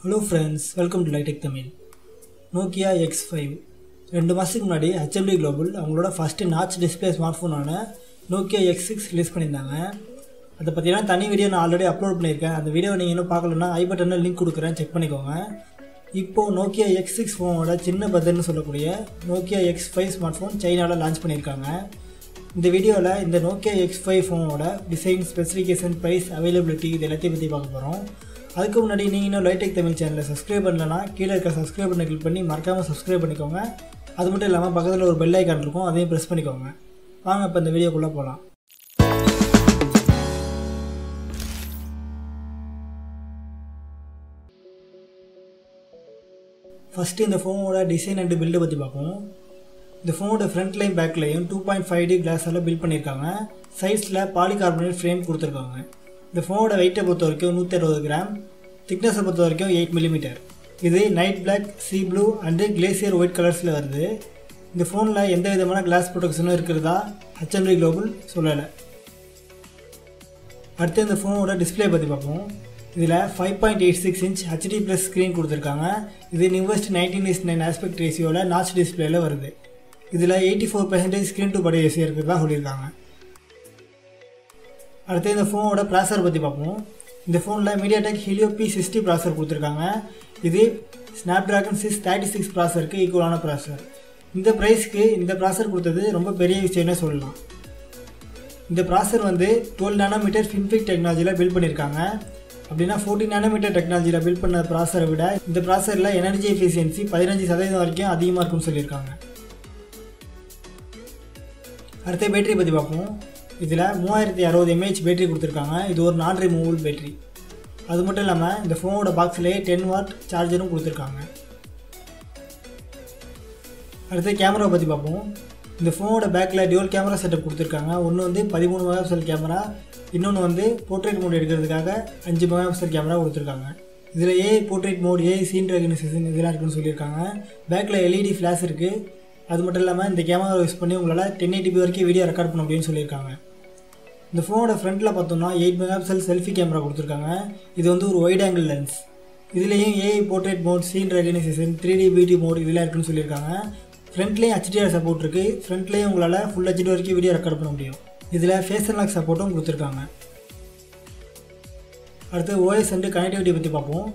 Hello friends, welcome to Lightech Tamil. Nokia X5 2 மாசத்துக்கு முன்னாடி HMD Global அவங்களோட first notch display ஸ்மார்ட்ஃபோனான Nokia X6 release பண்ணியிருந்தாங்க. அதை பற்றினா தனி வீடியோ நான் ஆல்ரெடி அப்லோட் பண்ணியிருக்கேன். அந்த வீடியோ நீங்கள் இன்னும் பார்க்கலன்னா ஐ பட்டனில் லிங்க் கொடுக்குறேன், செக் பண்ணிக்கோங்க. இப்போது Nokia X6 ஃபோனோட சின்ன பதர்னு சொல்லக்கூடிய Nokia X5 ஸ்மார்ட்ஃபோன் சைனாவில் லான்ச் பண்ணியிருக்காங்க. இந்த வீடியோவில் இந்த Nokia X5 ஃபோனோட டிசைன், ஸ்பெசிஃபிகேஷன், ப்ரைஸ், அவைலபிலிட்டி இது எல்லாத்தையும் பற்றி பார்க்க போகிறோம். அதுக்கு முன்னாடி நீங்கள் இன்னும் லைட்டெக் தமிழ் சேனலை சப்ஸ்கிரைப் பண்ணலன்னா கீழே இருக்க சப்ஸ்கிரைப் பண்ண கிளிக் பண்ணி மறக்காமல் சப்ஸ்கிரைப் பண்ணிக்கோங்க. அது மட்டும் இல்லாமல் பக்கத்தில் ஒரு பெல் ஐக்கான் இருக்கும், அதையும் ப்ரெஸ் பண்ணிக்கோங்க. வாங்க இப்போ இந்த வீடியோக்குள்ளே போகலாம். ஃபஸ்ட்டு இந்த ஃபோனோட டிசைன் அண்ட் பில்டை பற்றி பார்ப்போம். இந்த ஃபோனோட ஃப்ரண்ட்லையும் பேக்லையும் 2.5D கிளாஸால் பில்ட் பண்ணியிருக்காங்க. சைஸில் பாலிகார்பனேட் ஃப்ரேம் கொடுத்துருக்காங்க. இந்த ஃபோனோட வெயிட்டை பொறுத்த வரைக்கும் 160 கிராம், திக்னஸை பொறுத்த வரைக்கும் 8 மில்லிமீட்டர். இது night black, sea blue and glacier white கலர்ஸில் வருது. இந்த ஃபோனில் எந்த விதமான கிளாஸ் ப்ரொடெக்ஷனும் இருக்கிறதா HMD Global சொல்லலை. அடுத்து இந்த ஃபோனோட டிஸ்பிளே பற்றி பார்ப்போம். இதில் 5.86 இன்ச் HD+ ஸ்க்ரீன் கொடுத்துருக்காங்க. இது நியூவஸ்ட் 19:9 ஆஸ்பெக்ட் ரேஷியோவில் நாட்ச் டிஸ்பிளேயில் வருது. இதில் 84% ஸ்க்ரீன் டு பாடி ரேஷியோ இருக்கிறதா சொல்லியிருக்காங்க. அடுத்து இந்த ஃபோனோட ப்ராசர் பற்றி பார்ப்போம். இந்த ஃபோனில் MediaTek Helio P60 ப்ராசர் கொடுத்துருக்காங்க. இது Snapdragon 636 ப்ராசருக்கு ஈக்குவலான ப்ராசர். இந்த ப்ரைஸ்க்கு இந்த ப்ராசர் கொடுத்தது ரொம்ப பெரிய விஷயம்னே சொல்லலாம். இந்த ப்ராசர் 12 நானோமீட்டர் FinFET டெக்னாலஜியில் பில்ட் பண்ணியிருக்காங்க. அப்படின்னா 14 நானோமீட்டர் டெக்னாலஜியில் பில்ட் பண்ண ப்ராசரை விட இந்த ப்ராசரில் எனர்ஜி எஃபிஷியன்சி 15% வரைக்கும் அதிகமாக இருக்கும்னு சொல்லியிருக்காங்க. அடுத்த பேட்டரி பற்றி பார்ப்போம். இதில் 3060 mAh பேட்டரி கொடுத்துருக்காங்க. இது ஒரு நான் ரிமூவபிள் பேட்டரி. அது மட்டும் இல்லாமல் இந்த ஃபோனோட பாக்ஸ்லேயே 10 வாட் சார்ஜரும் கொடுத்துருக்காங்க. அடுத்து கேமரா பற்றி பார்ப்போம். இந்த ஃபோனோட பேக்கில் டியூவல் கேமரா செட்டப் கொடுத்துருக்காங்க. ஒன்று 13 மெகாபிக்சல் கேமரா, இன்னொன்று போர்ட்ரேட் மோட் எடுக்கிறதுக்காக 5 மெகாபிக்சல் கேமரா கொடுத்துருக்காங்க. இதில் AI portrait mode, AI scene recognition இதெல்லாம் இருக்குன்னு சொல்லியிருக்காங்க. பேக்கில் LED ஃப்ளாஷ் இருக்குது. அது மட்டும் இல்லாமல் இந்த கேமரா யூஸ் பண்ணி உங்களால் 1080p வரைக்கும் வீடியோ ரெக்கார்ட் பண்ண முடியும்னு சொல்லியிருக்காங்க. இந்த ஃபோனோட ஃப்ரண்ட்டில் பார்த்தோம்னா 8 மெகாபிக்சல் செல்ஃபி கேமரா கொடுத்துருக்காங்க. இது ஒரு வைட் ஆங்கிள் லென்ஸ். இதுலேயும் AI portrait mode, scene recognition, 3D beauty mode இதெல்லாம் இருக்குன்னு சொல்லியிருக்காங்க. ஃப்ரண்ட்லேயும் HDR சப்போர்ட் இருக்குது. ஃப்ரண்ட்லேயும் உங்களால் ஃபுல் HD வரைக்கும் வீடியோ ரெக்கார்ட் பண்ண முடியும். இதில் ஃபேஸ் அன்லாக் சப்போர்ட்டும் கொடுத்துருக்காங்க. அடுத்து OS அண்டு கனெக்டிவிட்டி பற்றி பார்ப்போம்.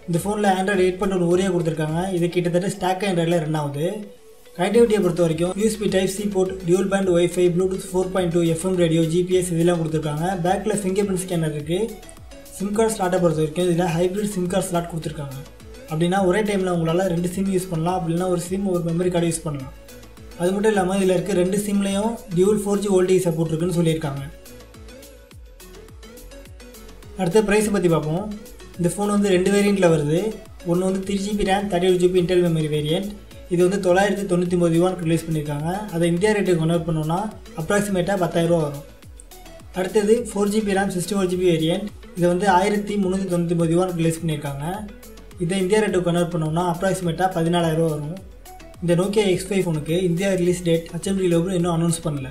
இந்த ஃபோனில் Android 8.1 ஓரியா கொடுத்துருக்காங்க. இது கிட்டத்தட்ட ஸ்டாக் ஆண்ட்ராய்டில் ரெண்டாவது. கனெக்டிவிட்டியை பொறுத்த வரைக்கும் USB Type-C port, dual band Wi-Fi, Bluetooth 4.2, FM radio, GPS இதெல்லாம் கொடுத்துருக்காங்க. பேக்கில் ஃபிங்கர் பிரிண்ட் ஸ்கேனர் இருக்குது. சிம் கார்டு ஸ்லாட்டை பொறுத்த வரைக்கும் இதில் ஹைப்ரிட் சிம் கார்டு ஸ்லாட் கொடுத்துருக்காங்க. அப்படின்னா ஒரே டைமில் உங்களால் 2 சிம் யூஸ் பண்ணலாம். அப்படின்னா ஒரு சிம் ஒரு மெமரி கார்டு யூஸ் பண்ணலாம். அது மட்டும் இல்லாமல் இதில் இருக்க 2 சிம்லேயும் டியூல் 4G வோல்டேஜ் சப்போர்ட் இருக்குன்னு சொல்லியிருக்காங்க. அடுத்த ப்ரைஸை பற்றி பார்ப்போம். இந்த ஃபோன் 2 வேரியண்ட்டில் வருது. ஒன்று 3GB RAM, 32GB Intel memory variant. இது 999 யுவானுக்கு ரிலீஸ் பண்ணியிருக்காங்க. அதை இந்தியா ரேட்டுக்கு கன்வெர்ட் பண்ணோன்னா அப்ராக்சிமேட்டாக 10,000 ரூபா வரும். அடுத்தது 4GB RAM 64GB வேரியண்ட். இதை 1399 யுவானுக்கு ரிலீஸ் பண்ணியிருக்காங்க. இதை இந்தியா ரேட்டுக்கு கன்வெர்ட் பண்ணோன்னா அப்ராக்சிமேட்டாக 14,000 ரூபா வரும். இந்த Nokia X5 ஃபோனுக்கு India release date HMD Global இன்னும் அனௌன்ஸ் பண்ணல.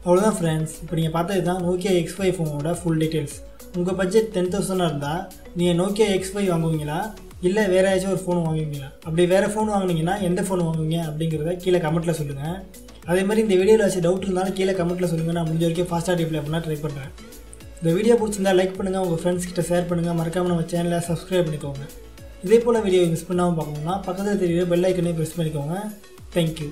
அவ்வளோதான் ஃப்ரெண்ட்ஸ். இப்போ நீங்கள் பார்த்தது தான் Nokia X5 ஃபோனோட ஃபுல் டீட்டெயில்ஸ். உங்கள் பட்ஜெட் 10,000 இருந்தால் நீங்கள் Nokia X5 வாங்குவீங்களா, இல்லை வேறு ஏதாச்சும் ஒரு ஃபோன் வாங்குவீங்களா? அப்படி வேறு ஃபோன் வாங்கினீங்கன்னா எந்த ஃபோன் வாங்குவீங்க அப்படிங்கிறத கீழே கமெண்ட்டில் சொல்லுங்கள். அதே மாதிரி இந்த வீடியோவில் ஏதாச்சும் டவுட் இருந்தாலும் கீழே கமெண்ட்டில் சொல்லுங்கள். நான் முடிஞ்ச வரைக்கும் ஃபாஸ்ட்டாக ரிப்ளை பண்ண ட்ரை பண்ணுறேன். இந்த வீடியோ பிடிச்சிருந்தா லைக் பண்ணுங்கள், உங்கள் ஃப்ரெண்ட்ஸ் கிட்ட ஷேர் பண்ணுங்கள். மறக்காமல் நம்ம சேனலை சப்ஸ்கிரைப் பண்ணிக்கோங்க. இதே போல் வீடியோ மிஸ் பண்ணாமல் பார்க்கணுன்னா பக்கத்தில் தெரியுற பெல் ஐக்கனையும் ப்ரெஸ் பண்ணிக்கோங்க. தேங்க்யூ.